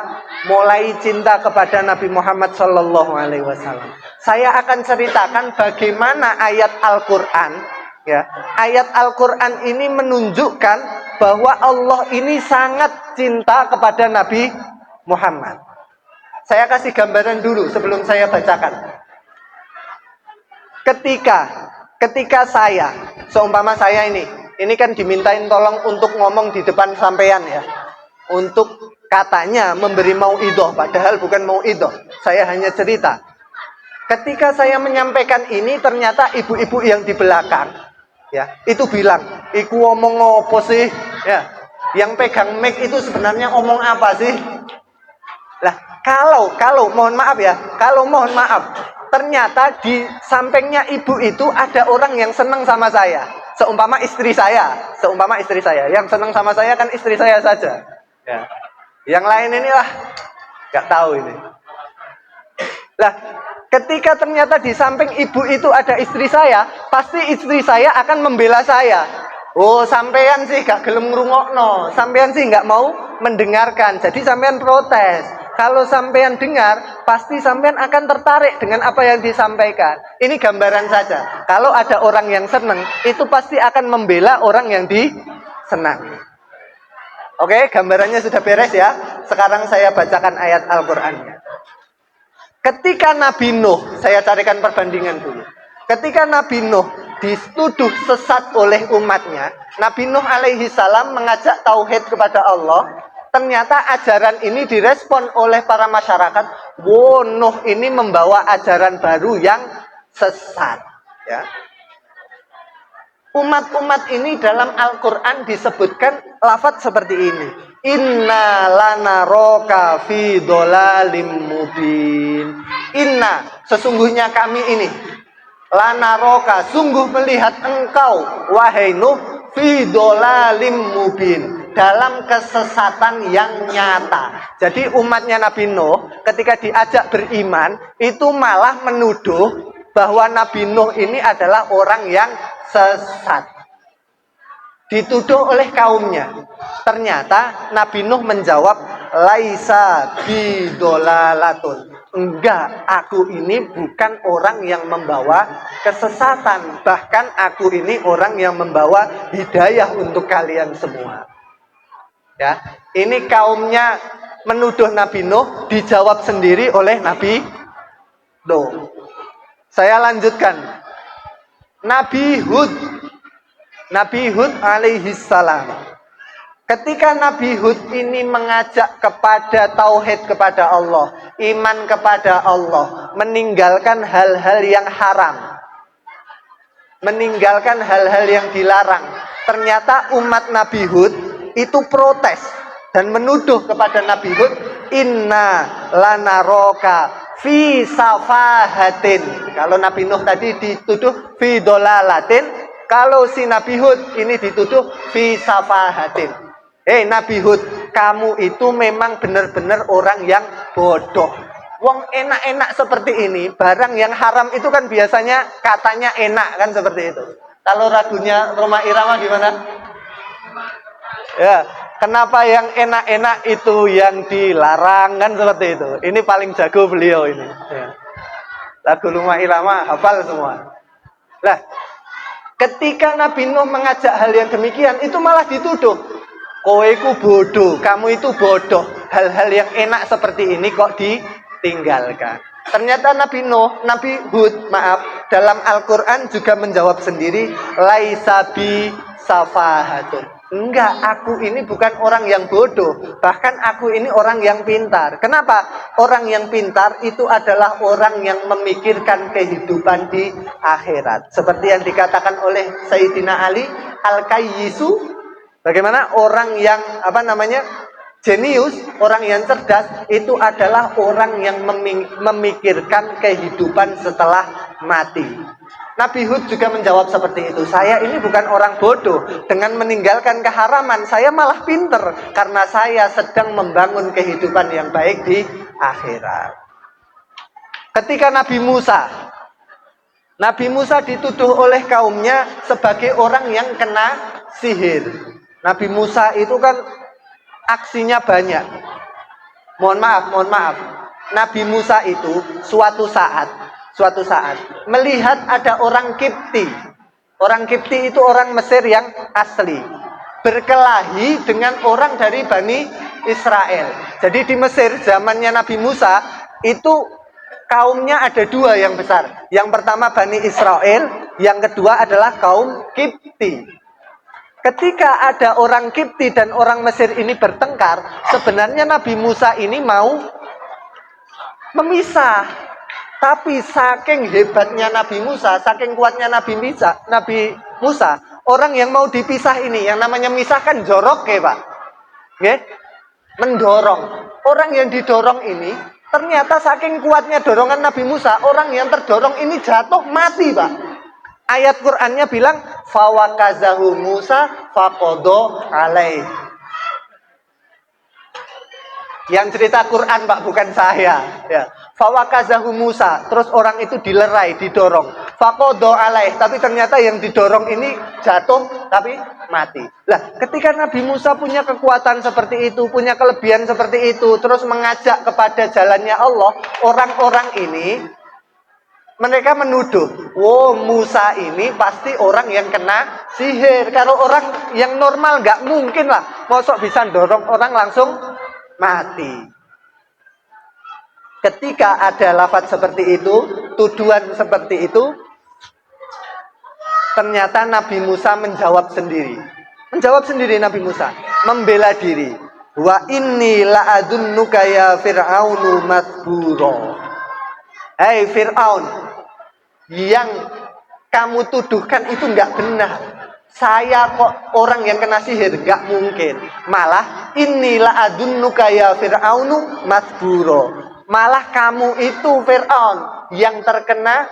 mulai cinta kepada Nabi Muhammad sallallahu alaihi wasallam. Saya akan ceritakan bagaimana ayat Al-Qur'an, ya. Ayat Al-Qur'an ini menunjukkan bahwa Allah ini sangat cinta kepada Nabi Muhammad. Saya kasih gambaran dulu sebelum saya bacakan. Ketika saya, seumpama saya ini kan dimintain tolong untuk ngomong di depan sampean, ya. Untuk Katanya memberi mauidhah, padahal bukan mauidhah. Saya hanya cerita. Ketika saya menyampaikan ini, ternyata ibu-ibu yang di belakang, ya, itu bilang, "Iku omong apa sih?" Ya, yang pegang mic itu sebenarnya omong apa sih? Lah, kalau mohon maaf ya, mohon maaf, ternyata di sampingnya ibu itu ada orang yang senang sama saya. Seumpama istri saya, yang senang sama saya kan istri saya saja. Ya. Yang lain inilah nggak tahu ini. Lah, ketika ternyata di samping ibu itu ada istri saya, pasti istri saya akan membela saya. Oh, sampean sih gak gelem ngrungokno, sampean sih nggak mau mendengarkan, jadi sampean protes. Kalau sampean dengar, pasti sampean akan tertarik dengan apa yang disampaikan. Ini gambaran saja. Kalau ada orang yang senang, itu pasti akan membela orang yang disenangi. Oke, gambarannya sudah beres ya. Sekarang saya bacakan ayat Al-Qur'annya. Ketika Nabi Nuh, saya carikan perbandingan dulu. Ketika Nabi Nuh dituduh sesat oleh umatnya, Nabi Nuh alaihi salam mengajak tauhid kepada Allah. Ternyata ajaran ini direspon oleh para masyarakat. Wow, Nuh ini membawa ajaran baru yang sesat. Ya. Umat-umat ini dalam Al-Quran disebutkan lafaz seperti ini. Inna lanaraka fi dholalim mubin. Inna, sesungguhnya kami ini. Lanaraka, sungguh melihat engkau, wahai Nuh, fi dholalim mubin. Dalam kesesatan yang nyata. Jadi umatnya Nabi Nuh ketika diajak beriman, itu malah menuduh bahwa Nabi Nuh ini adalah orang yang sesat. Dituduh oleh kaumnya. Ternyata Nabi Nuh menjawab, laisa bidolalatun. Enggak, aku ini bukan orang yang membawa kesesatan. Bahkan aku ini orang yang membawa hidayah untuk kalian semua. Ya, ini kaumnya menuduh Nabi Nuh, dijawab sendiri oleh Nabi Nuh. Saya lanjutkan. Nabi Hud alaihi salam. Ketika Nabi Hud ini mengajak kepada tauhid kepada Allah, iman kepada Allah, meninggalkan hal-hal yang haram, meninggalkan hal-hal yang dilarang. Ternyata umat Nabi Hud itu protes dan menuduh kepada Nabi Hud, inna lanaroka fi safahatin. Kalau Nabi Nuh tadi dituduh fi dolalatin, kalau si Nabi Hud ini dituduh fi safahatin. Nabi Hud, kamu itu memang benar-benar orang yang bodoh. Wong enak-enak seperti ini, barang yang haram itu kan biasanya katanya enak kan seperti itu. Kalau lagunya Rhoma Irama gimana? Ya, kenapa yang enak-enak itu yang dilarang kan seperti itu. Ini paling jago beliau ini. Ya. Lagu Rhoma Irama hafal semua. Lah, ketika Nabi Nuh mengajak hal yang demikian, itu malah dituduh. Kowe ku bodoh, kamu itu bodoh. Hal-hal yang enak seperti ini kok ditinggalkan. Ternyata Nabi Hud, dalam Al-Quran juga menjawab sendiri, laisa bi safahatun. Enggak, aku ini bukan orang yang bodoh. Bahkan aku ini orang yang pintar. Kenapa? Orang yang pintar itu adalah orang yang memikirkan kehidupan di akhirat. Seperti yang dikatakan oleh Sayyidina Ali, Al-Kayyisu. Bagaimana orang yang jenius, orang yang cerdas itu adalah orang yang memikirkan kehidupan setelah mati. Nabi Hud juga menjawab seperti itu. Saya ini bukan orang bodoh. Dengan meninggalkan keharaman, saya malah pinter. Karena saya sedang membangun kehidupan yang baik di akhirat. Ketika Nabi Musa dituduh oleh kaumnya sebagai orang yang kena sihir. Nabi Musa itu kan aksinya banyak. Mohon maaf. Nabi Musa itu suatu saat melihat ada orang Kipti. Orang Kipti itu orang Mesir yang asli. Berkelahi dengan orang dari Bani Israel. Jadi di Mesir zamannya Nabi Musa itu kaumnya ada dua yang besar. Yang pertama Bani Israel, yang kedua adalah kaum Kipti. Ketika ada orang Kipti dan orang Mesir ini bertengkar, sebenarnya Nabi Musa ini mau memisah. Tapi saking hebatnya Nabi Musa, saking kuatnya Nabi Musa, orang yang mau dipisah ini, yang namanya misah kan jorok ya Pak. Oke? Mendorong. Orang yang didorong ini, ternyata saking kuatnya dorongan Nabi Musa, orang yang terdorong ini jatuh mati Pak. Ayat Qur'annya bilang, fawakazahu Musa faqodo alaih. Yang cerita Quran Pak, bukan saya. Ya. Fawakazahu Musa, terus orang itu dilerai, didorong. Faqodo alaih, tapi ternyata yang didorong ini jatuh, tapi mati. Lah, ketika Nabi Musa punya kekuatan seperti itu, punya kelebihan seperti itu, terus mengajak kepada jalannya Allah, orang-orang ini mereka menuduh, oh Musa ini pasti orang yang kena sihir. Kalau orang yang normal nggak mungkin lah, mosok bisa dorong orang langsung mati. Ketika ada lafaz seperti itu, tuduhan seperti itu, ternyata Nabi Musa menjawab sendiri. Menjawab sendiri Nabi Musa, membela diri. Wa inni la'adunnuka ya Fir'aunu mathburo. Hei Fir'aun, yang kamu tuduhkan itu nggak benar. Saya kok orang yang kena sihir, nggak mungkin. Malah inilah adunnuka ya Fir'aunu mathburo. Malah kamu itu Fir'aun yang terkena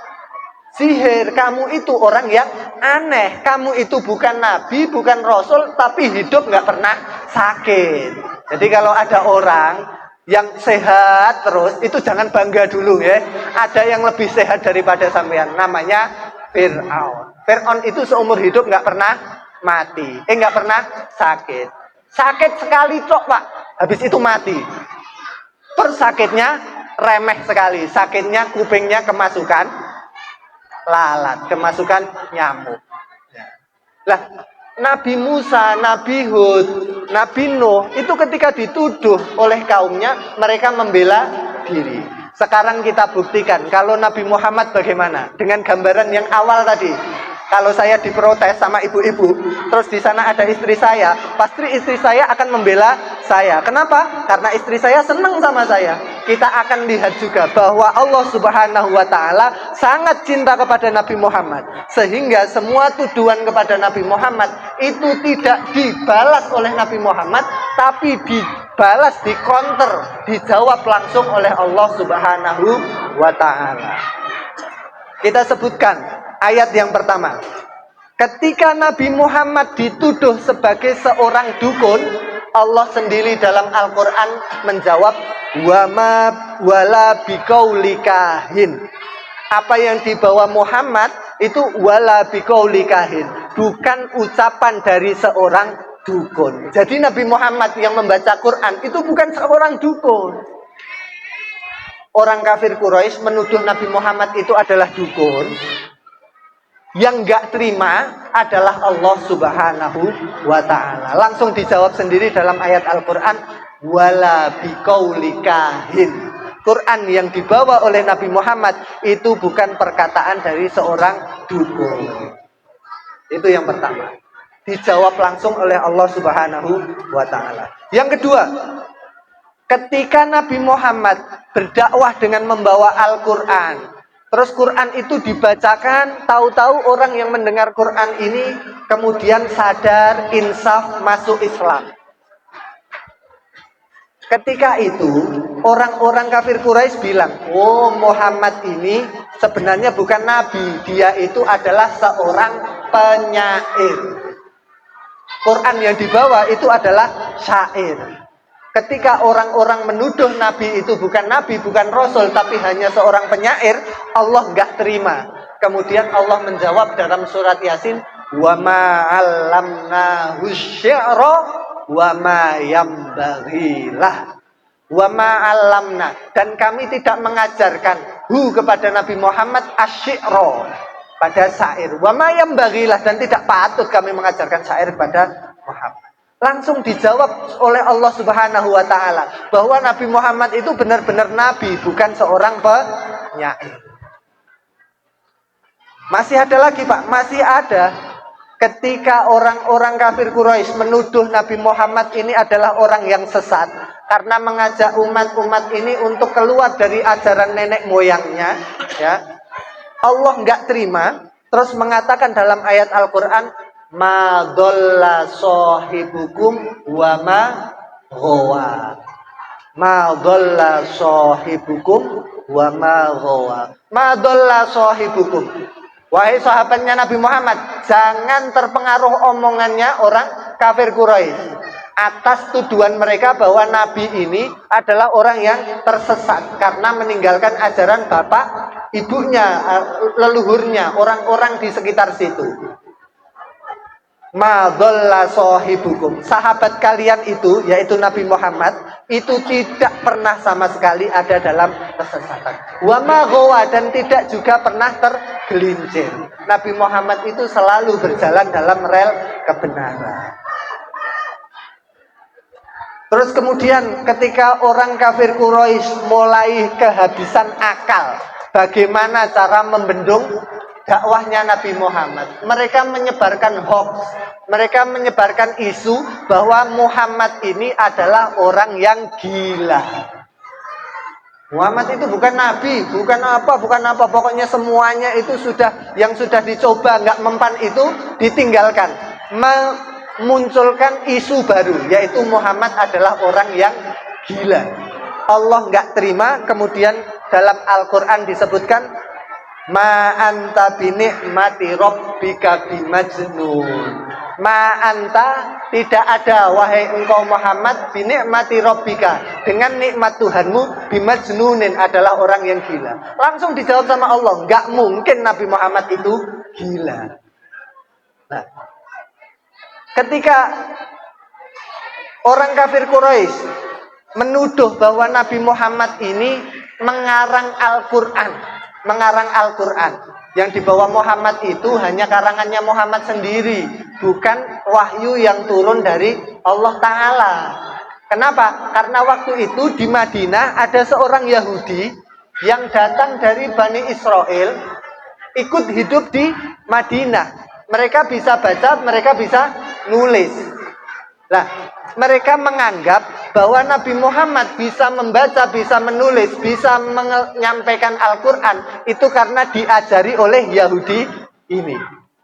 sihir. Kamu itu orang yang aneh. Kamu itu bukan nabi, bukan rasul, tapi hidup nggak pernah sakit. Jadi kalau ada orang yang sehat terus, itu jangan bangga dulu ya. Ada yang lebih sehat daripada sampean, namanya Fir'aun. Fir'aun itu seumur hidup nggak pernah mati, nggak pernah sakit. Sakit sekali cok Pak, habis itu mati. Persakitnya remeh sekali, sakitnya kupingnya kemasukan lalat, kemasukan nyamuk. Lah, Nabi Musa, Nabi Hud, Nabi Nuh, itu ketika dituduh oleh kaumnya, mereka membela diri. Sekarang kita buktikan, kalau Nabi Muhammad bagaimana? Dengan gambaran yang awal tadi. Kalau saya diprotes sama ibu-ibu, terus di sana ada istri saya, pasti istri saya akan membela saya. Kenapa? Karena istri saya senang sama saya. Kita akan lihat juga bahwa Allah Subhanahu wa Ta'ala sangat cinta kepada Nabi Muhammad, sehingga semua tuduhan kepada Nabi Muhammad itu tidak dibalas oleh Nabi Muhammad, tapi dibalas, dikonter, dijawab langsung oleh Allah Subhanahu wa Ta'ala. Kita sebutkan ayat yang pertama. Ketika Nabi Muhammad dituduh sebagai seorang dukun, Allah sendiri dalam Al-Quran menjawab, wala biqaulikahin. Apa yang dibawa Muhammad itu wala biqaulikahin, bukan ucapan dari seorang dukun. Jadi Nabi Muhammad yang membaca Quran itu bukan seorang dukun. Orang kafir Quraisy menuduh Nabi Muhammad itu adalah dukun. Yang nggak terima adalah Allah Subhanahu wa Ta'ala. Langsung dijawab sendiri dalam ayat Al-Quran, wala biqaulikahin. Quran yang dibawa oleh Nabi Muhammad itu bukan perkataan dari seorang dukun. Itu yang pertama. Dijawab langsung oleh Allah Subhanahu wa Ta'ala. Yang kedua, ketika Nabi Muhammad berdakwah dengan membawa Al-Quran, terus Quran itu dibacakan, tahu-tahu orang yang mendengar Quran ini kemudian sadar, insaf, masuk Islam. Ketika itu, orang-orang kafir Quraisy bilang, oh Muhammad ini sebenarnya bukan nabi, dia itu adalah seorang penyair. Quran yang dibawa itu adalah syair. Ketika orang-orang menuduh Nabi itu bukan Nabi, bukan Rasul, tapi hanya seorang penyair, Allah nggak terima. Kemudian Allah menjawab dalam surat Yasin, wa ma 'allamnahu syi'ra wa ma yambaghilah. Wa ma 'allamna, dan kami tidak mengajarkan kepada Nabi Muhammad asy-syi'ra, pada syair. Wa ma yambaghilah, dan tidak patut kami mengajarkan syair pada Muhammad. Langsung dijawab oleh Allah Subhanahu wa Ta'ala bahwa Nabi Muhammad itu benar-benar nabi, bukan seorang penyair. Masih ada lagi Pak, masih ada. Ketika orang-orang kafir Quraisy menuduh Nabi Muhammad ini adalah orang yang sesat karena mengajak umat-umat ini untuk keluar dari ajaran nenek moyangnya, ya, Allah nggak terima, terus mengatakan dalam ayat Al-Quran, ma dhalla sahibukum wa ma ghawa. Ma dhalla sahibukum wa ma ghawa. Ma dhalla sahibukum. Wahai sahabatnya Nabi Muhammad, jangan terpengaruh omongannya orang kafir Quraisy atas tuduhan mereka bahwa Nabi ini adalah orang yang tersesat karena meninggalkan ajaran bapak, ibunya, leluhurnya, orang-orang di sekitar situ. Ma dhalla sahibukum. Sahabat kalian itu, yaitu Nabi Muhammad, itu tidak pernah sama sekali ada dalam kesesatan. Wa ma ghawa, dan tidak juga pernah tergelincir. Nabi Muhammad itu selalu berjalan dalam rel kebenaran. Terus kemudian ketika orang kafir Quraisy mulai kehabisan akal, bagaimana cara membendung dakwahnya Nabi Muhammad? Mereka menyebarkan hoax, mereka menyebarkan isu bahwa Muhammad ini adalah orang yang gila. Muhammad itu bukan nabi, bukan apa, pokoknya semuanya itu sudah yang sudah dicoba nggak mempan itu ditinggalkan. Memunculkan isu baru, yaitu Muhammad adalah orang yang gila. Allah nggak terima. Kemudian dalam Al-Quran disebutkan, ma anta binikmati rabbika bimajnun. Ma anta, tidak ada wahai engkau Muhammad, binikmati rabbika, dengan nikmat Tuhanmu, bimajnunin, adalah orang yang gila. Langsung dijawab sama Allah, nggak mungkin Nabi Muhammad itu gila. Nah, ketika orang kafir Quraisy menuduh bahwa Nabi Muhammad ini mengarang Al-Quran, yang dibawa Muhammad itu hanya karangannya Muhammad sendiri, bukan wahyu yang turun dari Allah Ta'ala. Kenapa? Karena waktu itu di Madinah ada seorang Yahudi yang datang dari Bani Israel, ikut hidup di Madinah. Mereka bisa baca, mereka bisa nulis. Nah, mereka menganggap bahwa Nabi Muhammad bisa membaca, bisa menulis, bisa menyampaikan Al-Quran itu karena diajari oleh Yahudi ini.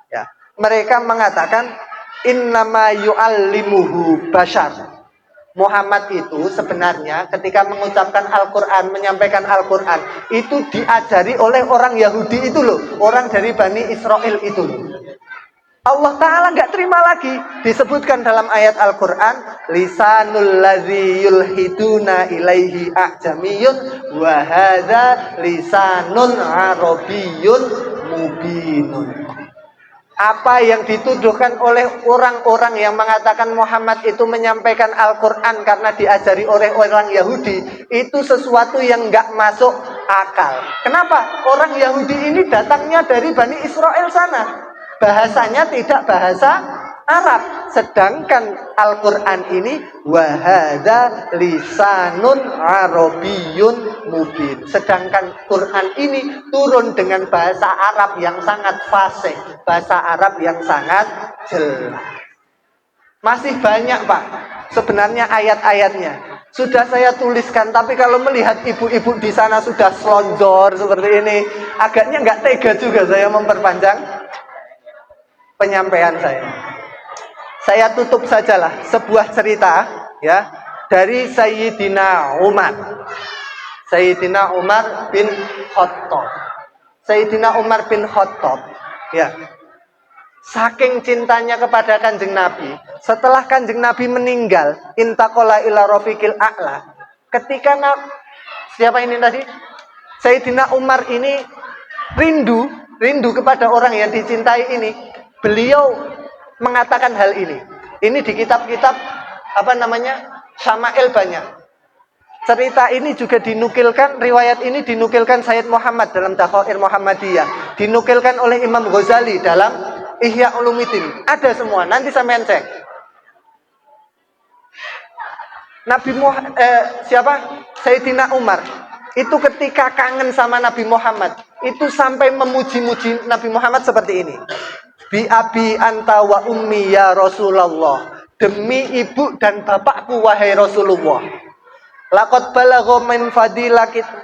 Ya. Mereka mengatakan, innama yu'allimuhu bashar. Muhammad itu sebenarnya ketika mengucapkan Al-Quran, menyampaikan Al-Quran, itu diajari oleh orang Yahudi itu loh, orang dari Bani Israel itu loh. Allah Ta'ala nggak terima lagi. Disebutkan dalam ayat Al-Quran, lisanul ladzi yulhiduna ilaihi a'jamiyun wa hadza lisanun arabiyyun mubinun. Apa yang dituduhkan oleh orang-orang yang mengatakan Muhammad itu menyampaikan Al-Quran karena diajari oleh orang Yahudi, itu sesuatu yang nggak masuk akal. Kenapa? Orang Yahudi ini datangnya dari Bani Israel sana. Bahasanya tidak bahasa Arab, sedangkan Al-Quran ini wahada lisanun arabiyyun mubin. Sedangkan Quran ini turun dengan bahasa Arab yang sangat fasih, bahasa Arab yang sangat jelas. Masih banyak Pak sebenarnya ayat-ayatnya. Sudah saya tuliskan, tapi kalau melihat ibu-ibu di sana sudah selonjor seperti ini, agaknya nggak tega juga saya memperpanjang penyampaian saya. Saya tutup sajalah sebuah cerita ya dari Sayyidina Umar. Sayyidina Umar bin Khattab. Sayyidina Umar bin Khattab ya. Saking cintanya kepada Kanjeng Nabi, setelah Kanjeng Nabi meninggal, intaqala ila rafiqil a'la. Ketika siapa ini tadi? Sayyidina Umar ini rindu kepada orang yang dicintai ini. Beliau mengatakan hal ini. Ini di kitab-kitab Syama'il banyak. Cerita ini juga dinukilkan, riwayat ini dinukilkan Sayyid Muhammad dalam Dakhair Muhammadiyah, dinukilkan oleh Imam Ghazali dalam Ihya Ulumuddin. Ada semua, nanti sampean cek. Sayyidina Umar itu ketika kangen sama Nabi Muhammad, itu sampai memuji-muji Nabi Muhammad seperti ini. Bi abi anta wa ummi ya Rasulullah. Demi ibu dan bapakku wahai Rasulullah. Laqad balagha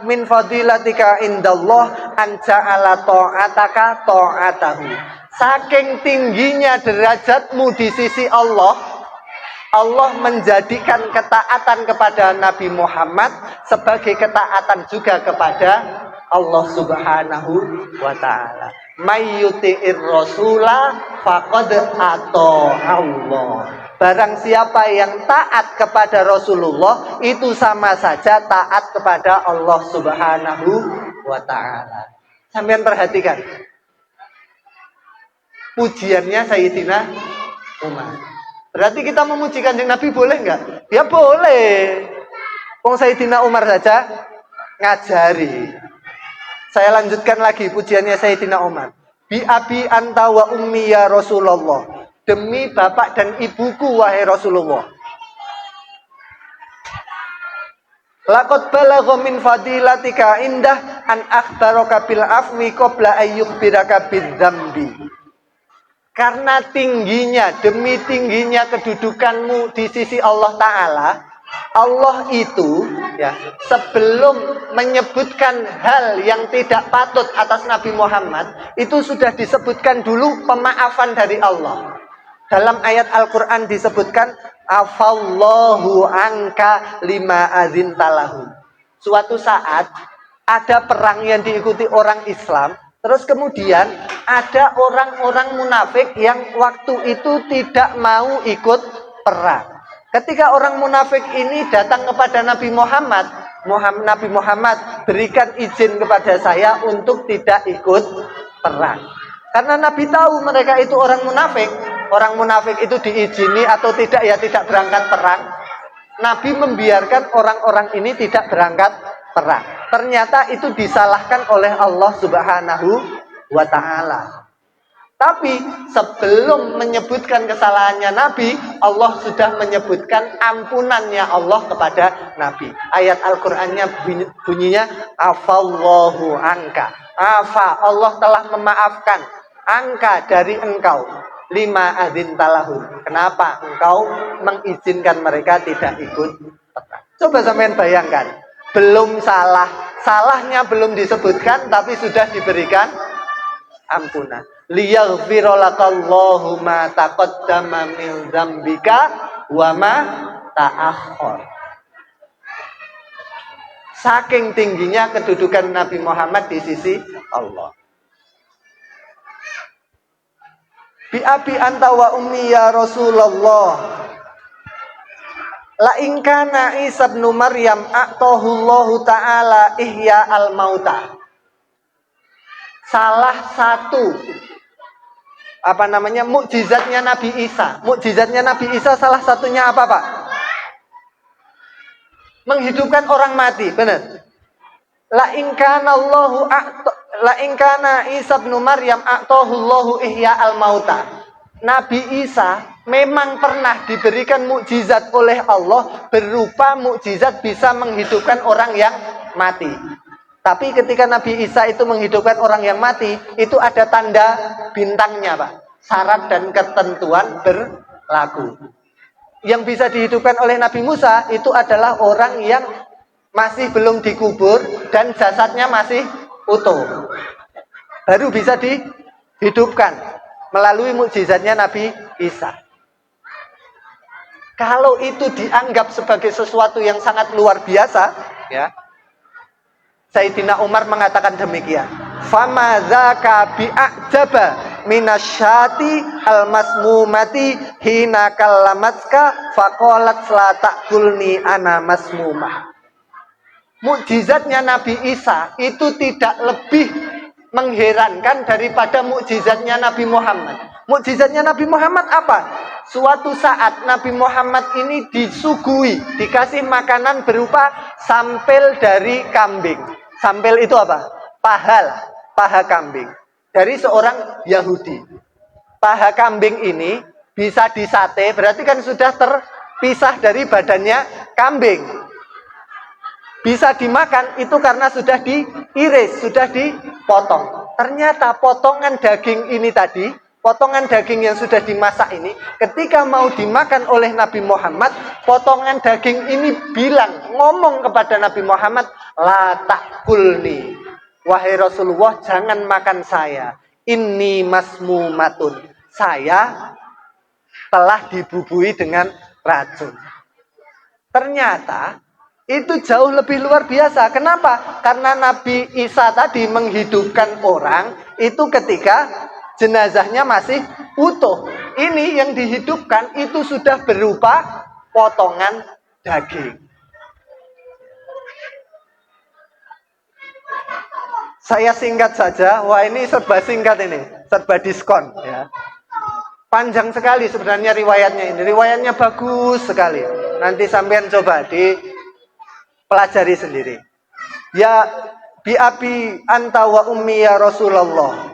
min fadilatika indallah an ja'ala ta'ataka ta'atahu. Saking tingginya derajatmu di sisi Allah, Allah menjadikan ketaatan kepada Nabi Muhammad sebagai ketaatan juga kepada Allah Subhanahu wa ta'ala. Mayyuti'ir rasula faqad Allah. Barang siapa yang taat kepada Rasulullah, itu sama saja taat kepada Allah Subhanahu wa ta'ala. Sampean perhatikan pujiannya Sayyidina Umar. Berarti kita memuji Kanjeng Nabi boleh nggak? Ya boleh. Wong Sayyidina Umar saja ngajari. Saya lanjutkan lagi pujiannya Sayyidina Umar. Bi abi anta wa ummi ya Rasulullah. Demi bapak dan ibuku wahai Rasulullah. Laqad balagha min fadilatika indah an akhbaraka bil afwi qabla ayyukhbiraka bidzambi. Karena tingginya, demi tingginya kedudukanmu di sisi Allah Ta'ala, Allah itu ya sebelum menyebutkan hal yang tidak patut atas Nabi Muhammad, itu sudah disebutkan dulu pemaafan dari Allah. Dalam ayat Al-Quran disebutkan afallahu anka lima azintalahu. Suatu saat ada perang yang diikuti orang Islam. Terus kemudian ada orang-orang munafik yang waktu itu tidak mau ikut perang. Ketika orang munafik ini datang kepada Nabi Muhammad, Nabi Muhammad berikan izin kepada saya untuk tidak ikut perang. Karena Nabi tahu mereka itu orang munafik. Orang munafik itu diizini atau tidak ya tidak berangkat perang. Nabi membiarkan orang-orang ini tidak berangkat perang. Ternyata itu disalahkan oleh Allah Subhanahu wa ta'ala. Tapi sebelum menyebutkan kesalahannya Nabi, Allah sudah menyebutkan ampunannya Allah kepada Nabi. Ayat Al-Qur'annya bunyinya afallahu anka. Afa, Allah telah memaafkan angka dari engkau. Lima azin talahun. Kenapa engkau mengizinkan mereka tidak ikut perang? Coba sampean bayangkan. Belum salah, salahnya belum disebutkan, tapi sudah diberikan ampunan. Liyaghfira lakallahu ma taqaddama min dzambika wa ma ta'akhkhar. Saking tingginya kedudukan Nabi Muhammad di sisi Allah. Bi abi anta wa ummi ya Rasulullah. La in kana Isa bin Maryam a'tahullahu ta'ala ihya al-mauta. Salah satu mukjizatnya Nabi Isa. Mukjizatnya Nabi Isa salah satunya apa, Pak? Menghidupkan orang mati, benar. La in kana Isa bin Maryam a'tahullahu ihya al-mauta. Nabi Isa memang pernah diberikan mukjizat oleh Allah berupa mukjizat bisa menghidupkan orang yang mati. Tapi ketika Nabi Isa itu menghidupkan orang yang mati, itu ada tanda bintangnya, Pak. Syarat dan ketentuan berlaku. Yang bisa dihidupkan oleh Nabi Musa itu adalah orang yang masih belum dikubur dan jasadnya masih utuh. Baru bisa dihidupkan melalui mukjizatnya Nabi Isa. Kalau itu dianggap sebagai sesuatu yang sangat luar biasa, ya. Sayyidina Umar mengatakan demikian. Fama dzaka bi'ajaba minasyati almasmumati hina kallamatska faqalat la taqulni ana masmumah. Mukjizatnya Nabi Isa itu tidak lebih mengherankan daripada mukjizatnya Nabi Muhammad. Mukjizatnya Nabi Muhammad apa? Suatu saat Nabi Muhammad ini disuguhi, dikasih makanan berupa sampel dari kambing. Sampel itu apa? Paha kambing. Dari seorang Yahudi. Paha kambing ini bisa disate, berarti kan sudah terpisah dari badannya kambing. Bisa dimakan itu karena sudah diiris, sudah dipotong. Ternyata potongan daging ini tadi Potongan daging yang sudah dimasak ini, ketika mau dimakan oleh Nabi Muhammad, potongan daging ini ngomong kepada Nabi Muhammad, la ta'kulni. Wahai Rasulullah, jangan makan saya. Inni masmumatun. Saya telah dibubui dengan racun. Ternyata itu jauh lebih luar biasa. Kenapa? Karena Nabi Isa tadi menghidupkan orang itu ketika jenazahnya masih utuh. Ini yang dihidupkan itu sudah berupa potongan daging. Saya singkat saja. Wah, ini serba singkat ini, serba diskon ya. Panjang sekali sebenarnya riwayatnya ini. Riwayatnya bagus sekali. Nanti sampean coba dipelajari sendiri. Ya bi abi anta wa ummi ya Rasulullah.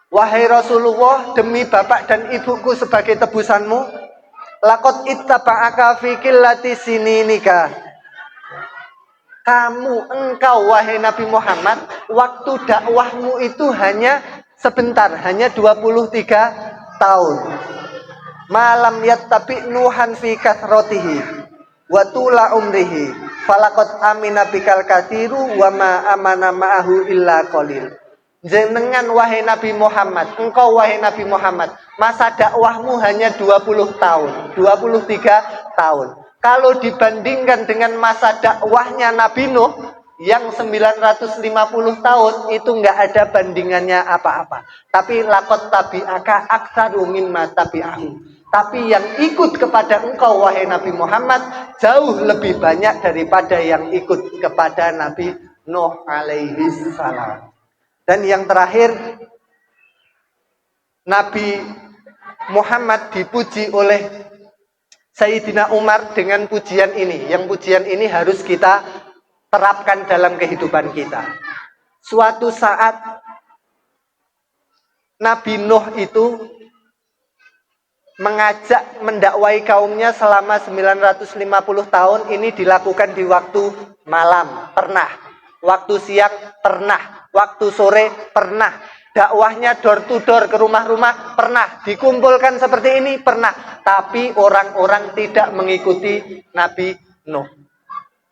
Wahai Rasulullah, demi bapak dan ibuku sebagai tebusanmu, laqad ittaba'aka fi qillati sininika. Engkau wahai Nabi Muhammad, waktu dakwahmu itu hanya sebentar, hanya 23 tahun. Malam yattabi nuhan fi kathrotihi wa tula umrihi falaqad amina bikal kathiru wa ma amana ma'ahu illa qalil. Jenengan wahai Nabi Muhammad, engkau wahai Nabi Muhammad, masa dakwahmu hanya 20 tahun, 23 tahun. Kalau dibandingkan dengan masa dakwahnya Nabi Nuh yang 950 tahun, itu nggak ada bandingannya apa-apa. Tapi laqad tabi'aka aktsaru mimma tabi'ahu. Tapi yang ikut kepada engkau wahai Nabi Muhammad jauh lebih banyak daripada yang ikut kepada Nabi Nuh alaihi salam. Dan yang terakhir, Nabi Muhammad dipuji oleh Sayyidina Umar dengan pujian ini. Yang pujian ini harus kita terapkan dalam kehidupan kita. Suatu saat Nabi Nuh itu mengajak mendakwai kaumnya selama 950 tahun. Ini dilakukan di waktu malam, pernah. Waktu siang, pernah. Waktu sore, pernah. Dakwahnya door to door ke rumah-rumah, pernah. Dikumpulkan seperti ini, pernah. Tapi orang-orang tidak mengikuti Nabi Nuh.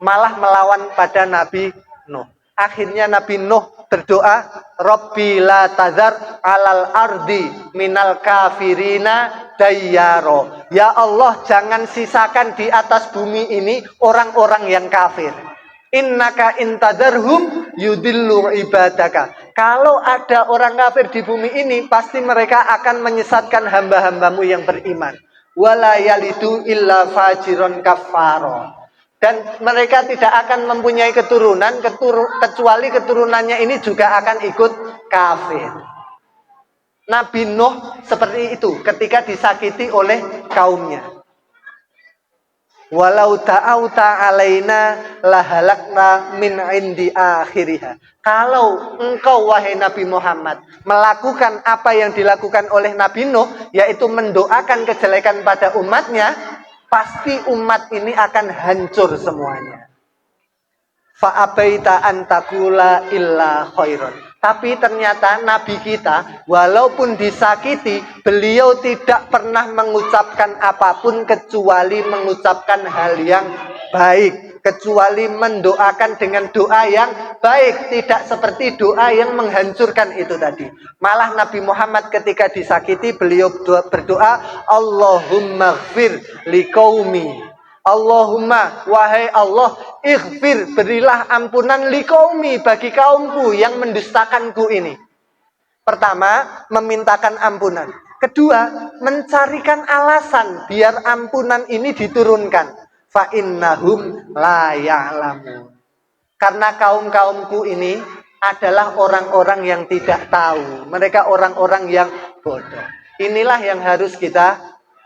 Malah melawan pada Nabi Nuh. Akhirnya Nabi Nuh berdoa, Rabbi la tazar alal ardi minal kafirina dayyaro. Ya Allah, jangan sisakan di atas bumi ini orang-orang yang kafir. Innaka intadarhum yudillu ibadaka. Kalau ada orang kafir di bumi ini, pasti mereka akan menyesatkan hamba-hambamu yang beriman. Wala yalidu illa fajiron kafaro. Dan mereka tidak akan mempunyai keturunan kecuali keturunannya ini juga akan ikut kafir. Nabi Nuh seperti itu ketika disakiti oleh kaumnya. Walau ta'auta alaina lahalakna min indi akhiriha. Kalau engkau wahai Nabi Muhammad melakukan apa yang dilakukan oleh Nabi Nuh, yaitu mendoakan kejelekan pada umatnya, pasti umat ini akan hancur semuanya. Fa'abaita antakula illa khairon. Tapi ternyata Nabi kita, walaupun disakiti, beliau tidak pernah mengucapkan apapun kecuali mengucapkan hal yang baik. Kecuali mendoakan dengan doa yang baik. Tidak seperti doa yang menghancurkan itu tadi. Malah Nabi Muhammad ketika disakiti, beliau berdoa, Allahumma gfir liqaumi. Allahumma, wahai Allah, ighfir, berilah ampunan liqaumi, bagi kaumku yang mendustakanku ini. Pertama, memintakan ampunan. Kedua, mencarikan alasan biar ampunan ini diturunkan. Fa innahum la ya'lamun. Karena kaum-kaumku ini adalah orang-orang yang tidak tahu. Mereka orang-orang yang bodoh. Inilah yang harus kita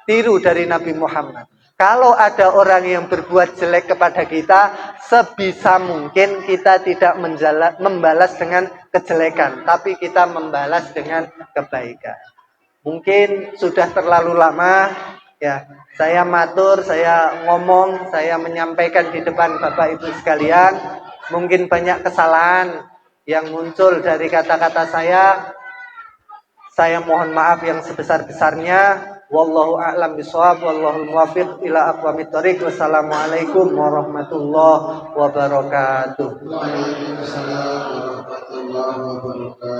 tiru dari Nabi Muhammad. Kalau ada orang yang berbuat jelek kepada kita, sebisa mungkin kita tidak membalas dengan kejelekan, tapi kita membalas dengan kebaikan. Mungkin sudah terlalu lama, ya. Saya matur, saya ngomong, saya menyampaikan di depan Bapak Ibu sekalian. Mungkin banyak kesalahan yang muncul dari kata-kata saya. Saya mohon maaf yang sebesar-besarnya. Wallahu a'lam bishawab, wallahul muwaffiq ila aqwamit thoriq. Wassalamualaikum warahmatullahi wabarakatuh. Waalaikumsalam warahmatullahi wabarakatuh.